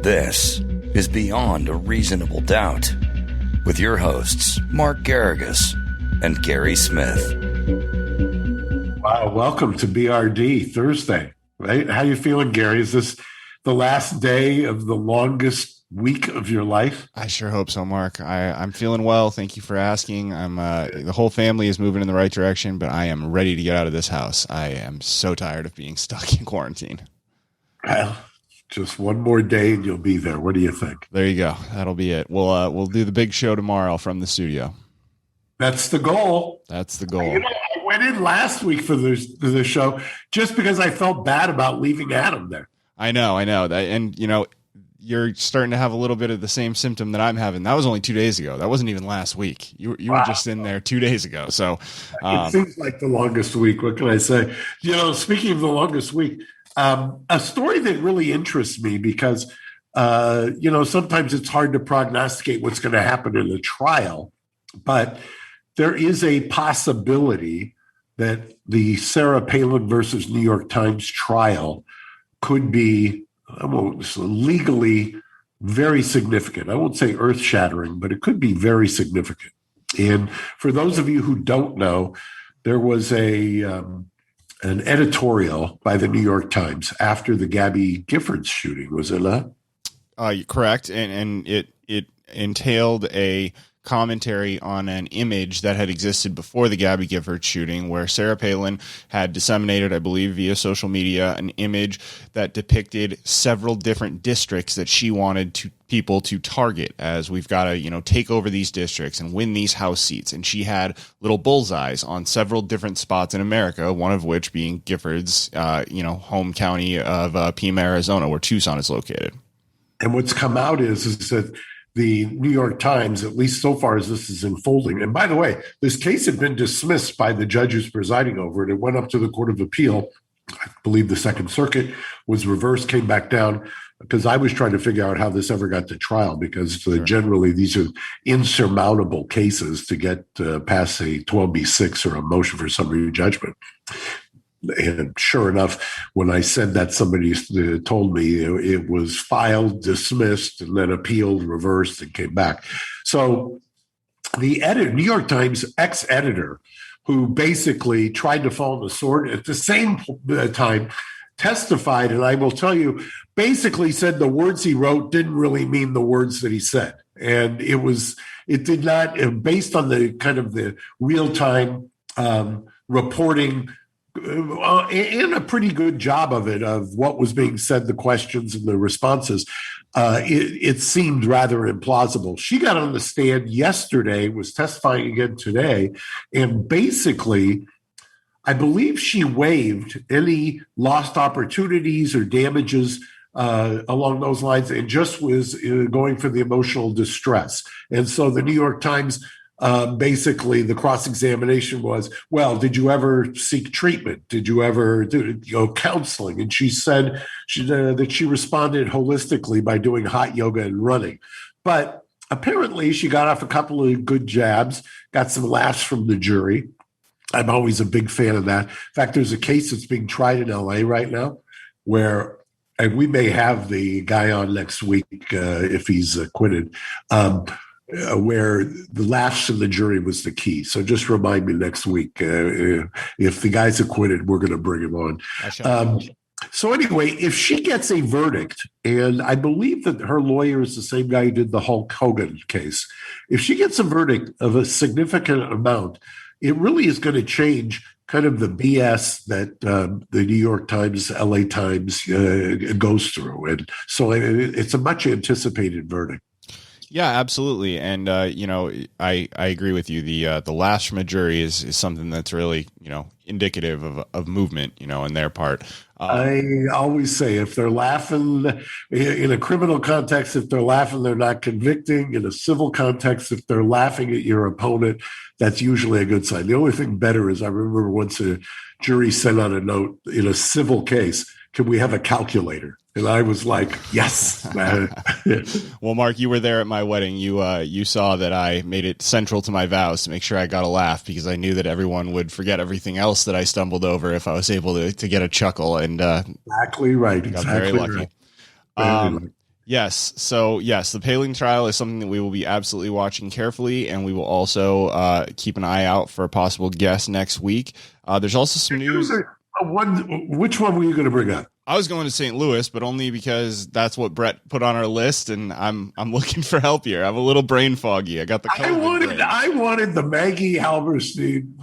This is Beyond a Reasonable Doubt with your hosts, Mark Garrigus and Gary Smith. Wow, welcome to BRD Thursday, right? How you feeling, Gary? Is this the last day of the longest week of your life? I sure hope so, Mark. I'm feeling well. Thank you for asking. The whole family is moving in the right direction, but I am ready to get out of this house. I am so tired of being stuck in quarantine. Well, just one more day and you'll be there. What do you think? There you go. That'll be it. We'll do the big show tomorrow from the studio. That's the goal. That's the goal. You know, I went in last week for the show just because I felt bad about leaving Adam there. I know. And, you know, you're starting to have a little bit of the same symptom that I'm having. That was only 2 days ago. That wasn't even last week. You were just in there 2 days ago. So it seems like the longest week. What can I say? You know, speaking of the longest week, a story that really interests me because, you know, sometimes it's hard to prognosticate what's going to happen in a trial, but there is a possibility that the Sarah Palin versus New York Times trial could be legally very significant. I won't say earth-shattering, but it could be very significant. And for those of you who don't know, there was an editorial by the New York Times after the Gabby Giffords shooting, was it not? Correct. And it entailed a commentary on an image that had existed before the Gabby Giffords shooting, where Sarah Palin had disseminated, I believe, via social media, an image that depicted several different districts that she wanted people to target, as we've got to, you know, take over these districts and win these House seats. And she had little bullseyes on several different spots in America, one of which being Giffords, home county of Pima, Arizona, where Tucson is located. And what's come out is that the New York Times, at least so far as this is unfolding. And by the way, this case had been dismissed by the judges presiding over it. It went up to the Court of Appeal. I believe the Second Circuit was reversed, came back down, because I was trying to figure out how this ever got to trial, because generally these are insurmountable cases to get past a 12B6 or a motion for summary judgment. And sure enough, when I said that, somebody told me it was filed, dismissed, and then appealed, reversed, and came back. So the New York Times ex-editor, who basically tried to fall on the sword at the same time, testified, and I will tell you, basically said the words he wrote didn't really mean the words that he said. And it did not, based on the kind of the real-time reporting, and a pretty good job of it, of what was being said, the questions and the responses, it seemed rather implausible. She got on the stand yesterday, was testifying again today, and basically, I believe she waived any lost opportunities or damages along those lines, and just was going for the emotional distress. And so the New York Times, basically the cross-examination was, well, did you ever seek treatment? Did you ever do counseling? And she said that she responded holistically by doing hot yoga and running. But apparently she got off a couple of good jabs, got some laughs from the jury. I'm always a big fan of that. In fact, there's a case that's being tried in LA right now where, and we may have the guy on next week if he's acquitted, where the laughs from the jury was the key. So just remind me next week. If the guy's acquitted, we're going to bring him on. So anyway, if she gets a verdict, and I believe that her lawyer is the same guy who did the Hulk Hogan case, if she gets a verdict of a significant amount, it really is going to change kind of the BS that the New York Times, LA Times goes through. And so it's a much anticipated verdict. Yeah, absolutely. And, I agree with you. The laughs from a jury is something that's really, indicative of movement, on their part. I always say if they're laughing in a criminal context, if they're laughing, they're not convicting. In a civil context, if they're laughing at your opponent, that's usually a good sign. The only thing better is I remember once a jury sent out a note in a civil case, can we have a calculator? And I was like, yes. Well, Mark, you were there at my wedding. You saw that I made it central to my vows to make sure I got a laugh, because I knew that everyone would forget everything else that I stumbled over if I was able to get a chuckle. And exactly right. Got very lucky. Yes. So, yes, the Palin trial is something that we will be absolutely watching carefully, and we will also keep an eye out for a possible guest next week. There's also some news. Which one were you going to bring up? I was going to St. Louis, but only because that's what Brett put on our list, and I'm looking for help here. I'm a little brain foggy. I got the COVID I wanted the Maggie Halberstein.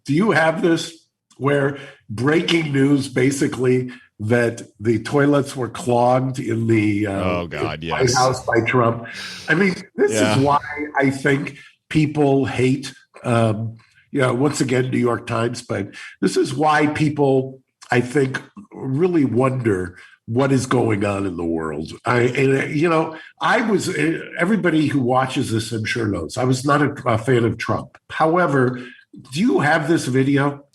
Do you have this? Where breaking news basically that the toilets were clogged in the White House by Trump. I mean, this is why I think people hate, once again, New York Times, but this is why people, I think, really wonder what is going on in the world. Everybody who watches this, I'm sure knows, I was not a fan of Trump. However, do you have this video?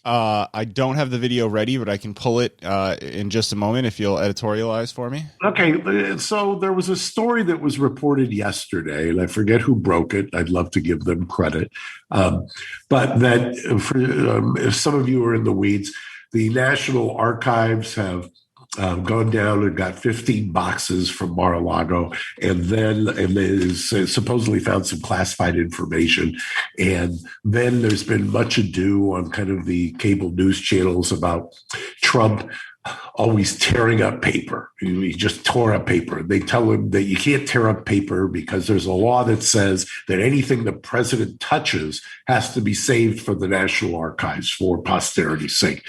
I don't have the video ready, but I can pull it in just a moment if you'll editorialize for me. Okay, so there was a story that was reported yesterday, and I forget who broke it. I'd love to give them credit. But that, if some of you are in the weeds, the National Archives have gone down and got 15 boxes from Mar-a-Lago, and they supposedly found some classified information. And then there's been much ado on kind of the cable news channels about Trump always tearing up paper. He just tore up paper. They tell him that you can't tear up paper because there's a law that says that anything the president touches has to be saved for the National Archives for posterity's sake.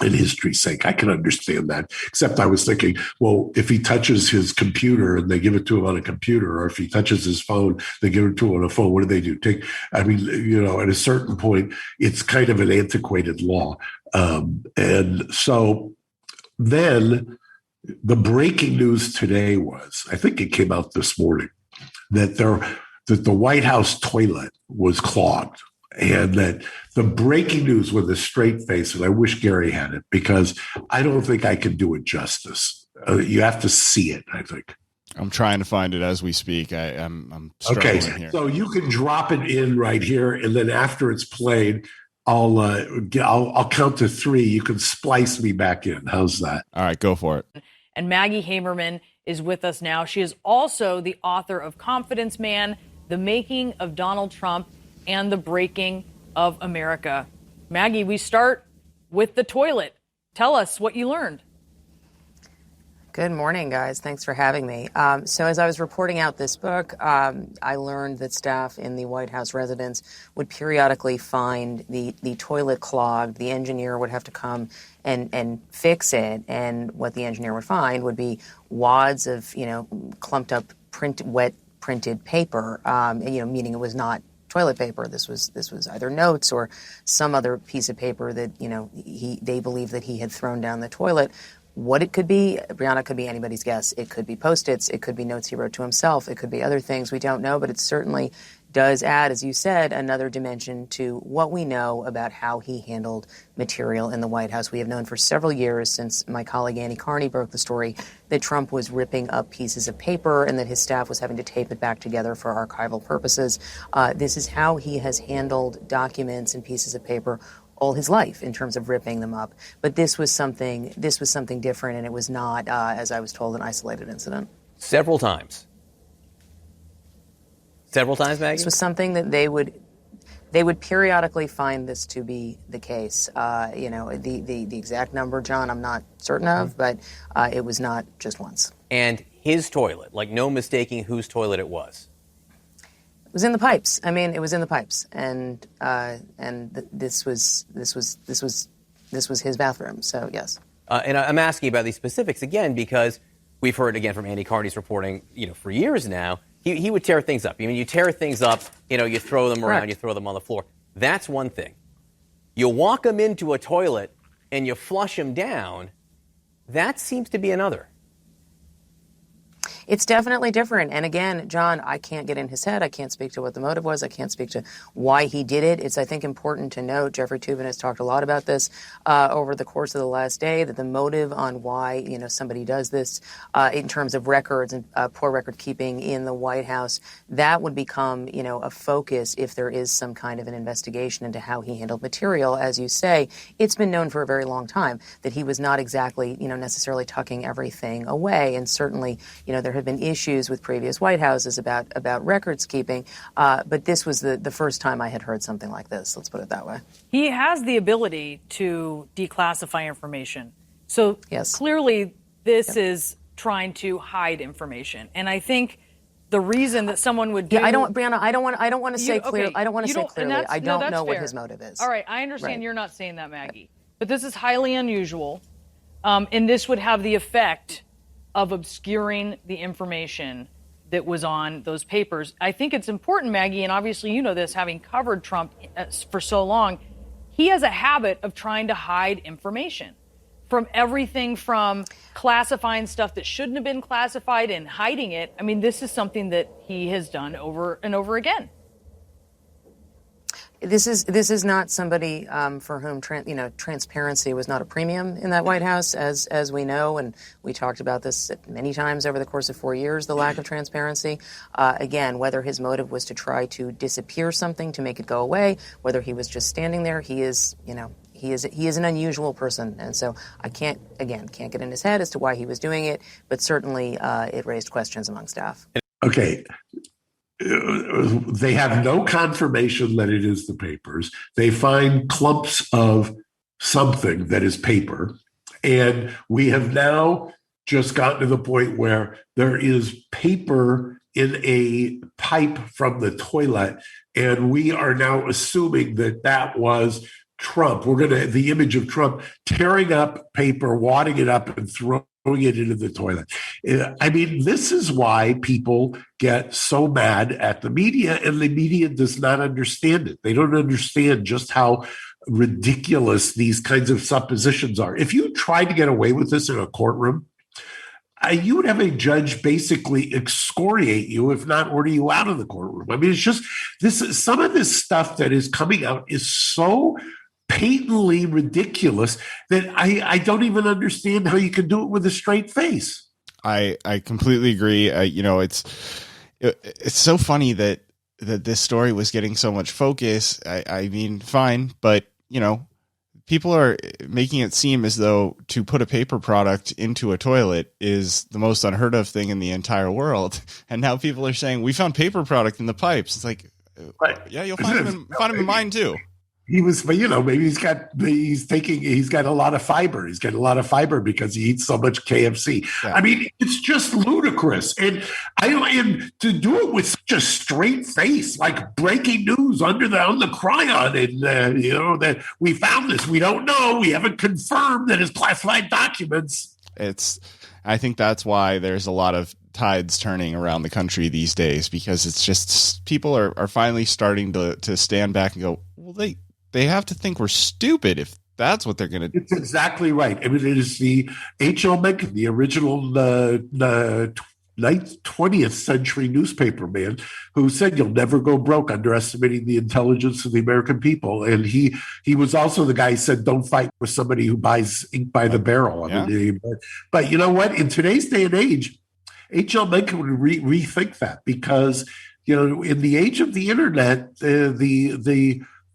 In history's sake, I can understand that. Except I was thinking, well, if he touches his computer and they give it to him on a computer, or if he touches his phone, they give it to him on a phone, what do they do? At a certain point, it's kind of an antiquated law. And so then the breaking news today was, I think it came out this morning, that the White House toilet was clogged. And that the breaking news with a straight face, and I wish Gary had it, because I don't think I can do it justice. You have to see it, I think. I'm trying to find it as we speak. I'm struggling here. So you can drop it in right here, and then after it's played, I'll count to 3. You can splice me back in. How's that? All right, go for it. And Maggie Haberman is with us now. She is also the author of Confidence Man, The Making of Donald Trump, and the Breaking of America. Maggie, we start with the toilet. Tell us what you learned. Good morning, guys. Thanks for having me. So as I was reporting out this book, I learned that staff in the White House residence would periodically find the toilet clogged. The engineer would have to come and fix it. And what the engineer would find would be wads of, clumped up wet printed paper, meaning it was not toilet paper. This was either notes or some other piece of paper that, they believed that he had thrown down the toilet. What it could be, Brianna, could be anybody's guess. It could be Post-its. It could be notes he wrote to himself. It could be other things we don't know, but it certainly does add, as you said, another dimension to what we know about how he handled material in the White House. We have known for several years, since my colleague Annie Carney broke the story, that Trump was ripping up pieces of paper and that his staff was having to tape it back together for archival purposes. This is how he has handled documents and pieces of paper all his life in terms of ripping them up. But this was something different, and it was not, as I was told, an isolated incident. Several times, Maggie? This was something that they would periodically find this to be the case. The exact number, John, I'm not certain of, but it was not just once. And his toilet, like no mistaking whose toilet it was. It was in the pipes. It was in the pipes, and this was his bathroom. So yes. And I'm asking about these specifics again because we've heard again from Andy Carney's reporting, for years now. He would tear things up. You tear things up, you throw them around, Correct. You throw them on the floor. That's one thing. You walk them into a toilet and you flush them down. That seems to be another. It's definitely different. And again, John, I can't get in his head. I can't speak to what the motive was. I can't speak to why he did it. It's, I think, important to note, Jeffrey Toobin has talked a lot about this over the course of the last day, that the motive on why, somebody does this in terms of records and poor record keeping in the White House, that would become, a focus if there is some kind of an investigation into how he handled material. As you say, it's been known for a very long time that he was not exactly, necessarily tucking everything away. And certainly, there have been issues with previous White Houses about records keeping. But this was the first time I had heard something like this. Let's put it that way. He has the ability to declassify information. So yes. Clearly this is trying to hide information. And I think the reason that someone would do... Yeah, Brianna, I don't want to say clearly. I don't want to say clearly. I don't know what his motive is. All right, I understand you're not saying that, Maggie. But this is highly unusual. And this would have the effect of obscuring the information that was on those papers. I think it's important, Maggie, and obviously you know this, having covered Trump for so long, he has a habit of trying to hide information. From everything from classifying stuff that shouldn't have been classified and hiding it. I mean, this is something that he has done over and over again. This is not somebody for whom transparency was not a premium in that White House, as we know, and we talked about this many times over the course of 4 years. The lack of transparency, again, whether his motive was to try to disappear something to make it go away, whether he was just standing there, he is an unusual person, and so I can't get in his head as to why he was doing it, but certainly it raised questions among staff. Okay. They have no confirmation that it is the papers. They find clumps of something that is paper. And we have now just gotten to the point where there is paper in a pipe from the toilet. And we are now assuming that was Trump. The image of Trump tearing up paper, wadding it up, and throwing it into the toilet. I mean, this is why people get so mad at the media, and the media does not understand it. They don't understand just how ridiculous these kinds of suppositions are. If you tried to get away with this in a courtroom, you would have a judge basically excoriate you, if not order you out of the courtroom. I mean, it's just some of this stuff that is coming out is so patently ridiculous that I don't even understand how you can do it with a straight face. I completely agree. It's so funny that this story was getting so much focus. I mean, fine, but people are making it seem as though to put a paper product into a toilet is the most unheard of thing in the entire world. And now people are saying we found paper product in the pipes. It's like, right. Yeah, you'll find them in mine too. Maybe he's got a lot of fiber. He's got a lot of fiber because he eats so much KFC. Yeah. I mean, it's just ludicrous. And to do it with such a straight face, like breaking news on the cryon, and that we found this. We don't know. We haven't confirmed that it's classified documents. I think that's why there's a lot of tides turning around the country these days, because it's just people are finally starting to stand back and go, well, they have to think we're stupid if that's what they're going to do. It's exactly right. I mean, it is the H.L. Mencken, the original 20th century newspaper man, who said you'll never go broke underestimating the intelligence of the American people. And he was also the guy who said don't fight with somebody who buys ink by the barrel. But you know what? In today's day and age, H.L. Mencken would rethink that, because in the age of the internet,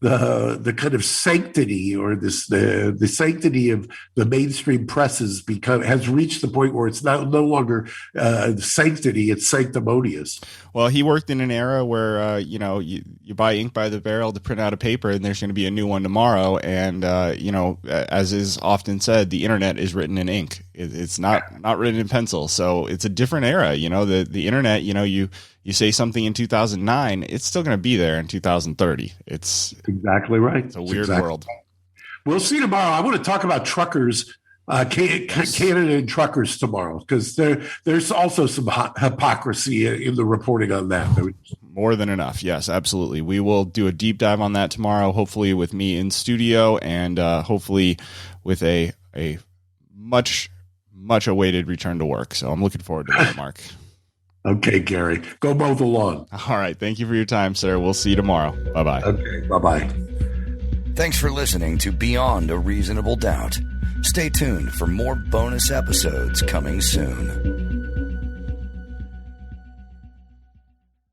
the kind of sanctity, or the sanctity of the mainstream press has reached the point where it's no longer sanctity, it's sanctimonious. Well, he worked in an era where you buy ink by the barrel to print out a paper, and there's going to be a new one tomorrow. And as is often said, the internet is written in ink. It's not written in pencil. So it's a different era. The internet. You say something in 2009, it's still going to be there in 2030. It's exactly right. It's a weird world. We'll see tomorrow. I want to talk about truckers, Canada and truckers tomorrow, because there's also some hypocrisy in the reporting on that. More than enough. Yes, absolutely. We will do a deep dive on that tomorrow, hopefully with me in studio, and hopefully with a much awaited return to work. So I'm looking forward to that, Mark. Okay, Gary. Go mow the lawn. All right. Thank you for your time, sir. We'll see you tomorrow. Bye-bye. Okay, bye-bye. Thanks for listening to Beyond a Reasonable Doubt. Stay tuned for more bonus episodes coming soon.